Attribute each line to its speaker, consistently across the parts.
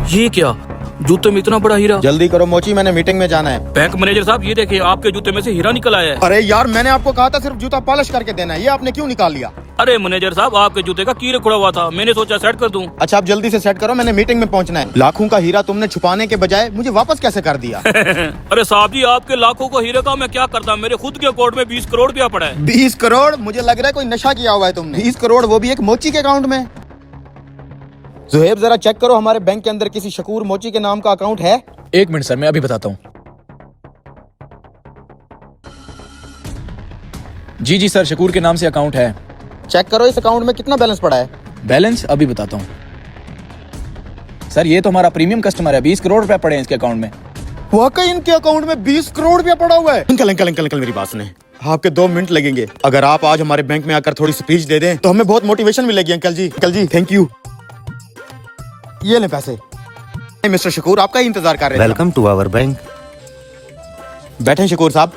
Speaker 1: ये क्या, जूते में इतना बड़ा हीरा।
Speaker 2: जल्दी करो मोची, मैंने मीटिंग में जाना है।
Speaker 1: बैंक मैनेजर साहब ये देखिए, आपके जूते में से हीरा निकल आया है।
Speaker 2: अरे यार, मैंने आपको कहा था सिर्फ जूता पॉलिश करके देना है, ये आपने क्यों निकाल लिया?
Speaker 1: अरे मैनेजर साहब, आपके जूते का कील खुड़ा हुआ था, मैंने सोचा सेट कर दूं।
Speaker 2: अच्छा, आप जल्दी से सेट करो, मैंने मीटिंग में पहुंचना है। लाखों का हीरा तुमने छुपाने के बजाय मुझे वापस कैसे कर दिया?
Speaker 1: अरे साहब जी, आपके लाखों का हीरे का मैं क्या करता, मेरे खुद के अकाउंट में 20 करोड़ रुपया पड़ा है।
Speaker 2: 20 करोड़? मुझे लग रहा है कोई नशा किया हुआ है तुमने। 20 करोड़, वो भी एक मोची के अकाउंट में। जुहेब, जरा चेक करो हमारे बैंक के अंदर किसी शकूर मोची के नाम का अकाउंट है?
Speaker 3: 1 मिनट सर, मैं अभी बताता हूँ। जी सर, शकूर के नाम से अकाउंट है।
Speaker 2: चेक करो इस अकाउंट में कितना बैलेंस पड़ा है।
Speaker 3: बैलेंस अभी बताता हूँ सर। ये तो हमारा प्रीमियम कस्टमर है, 20 करोड़ रुपए पड़े हैं इसके अकाउंट में।
Speaker 2: वाकई इनके अकाउंट में 20 करोड़ रुपया पड़ा हुआ है। अंकल अंकल अंकल अंकल, मेरी बात सुने, आपके 2 मिनट लगेंगे। अगर आप आज हमारे बैंक में आकर थोड़ी स्पीच दे दें तो हमें बहुत मोटिवेशन मिलेगी। Uncle ji thank you. ये ले पैसे। मिस्टर शकूर, आपका ही इंतजार कर रहे हैं।
Speaker 4: Welcome to our bank.
Speaker 2: बैठे शकूर साहब।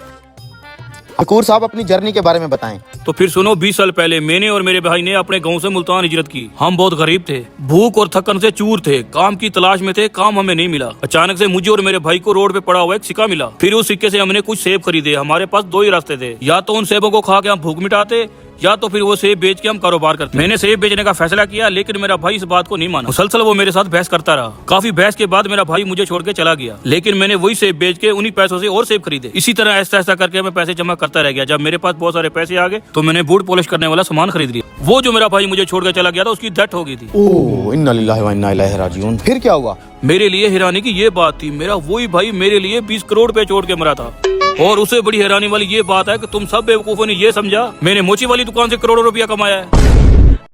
Speaker 2: शकूर साहब, अपनी जर्नी के बारे में बताएं।
Speaker 1: तो फिर सुनो, 20 साल पहले मैंने और मेरे भाई ने अपने गांव से मुल्तान हिजरत की। हम बहुत गरीब थे, भूख और थकन से चूर थे, काम की तलाश में थे, काम हमें नहीं मिला। अचानक से मुझे और मेरे भाई को रोड पे पड़ा हुआ एक सिक्का मिला। फिर उस सिक्के से हमने कुछ सेब खरीदे। हमारे पास 2 ही रास्ते थे, या तो उन सेबों को खा के हम भूख मिटाते, या तो फिर वो सेब बेच के हम कारोबार करते। मैंने सेब बेचने का फैसला किया, लेकिन मेरा भाई इस बात को नहीं माना। मुसलसल वो मेरे साथ बहस करता रहा। काफी बहस के बाद मेरा भाई मुझे छोड़ के चला गया, लेकिन मैंने वही सेब बेच के उन्हीं पैसों से और सेब खरीदे। इसी तरह ऐसा ऐसा करके मैं पैसे जमा करता रह गया। जब मेरे पास बहुत सारे पैसे आ गए तो मैंने बूट पॉलिश करने वाला सामान खरीद लिया। वो जो मेरा भाई मुझे छोड़ के चला गया था, उसकी डेथ हो गई थी।
Speaker 2: ओह, इन्ना लिल्लाहि व इन्ना इलैहि राजिऊन। फिर क्या हुआ?
Speaker 1: मेरे लिए हैरानी की ये बात थी, मेरा वही भाई मेरे लिए 20 करोड़ रुपए छोड़ के मरा था। और उससे बड़ी हैरानी वाली ये बात है कि तुम सब बेवकूफों ने ये समझा मैंने मोची वाली दुकान से करोड़ों रुपया कमाया है।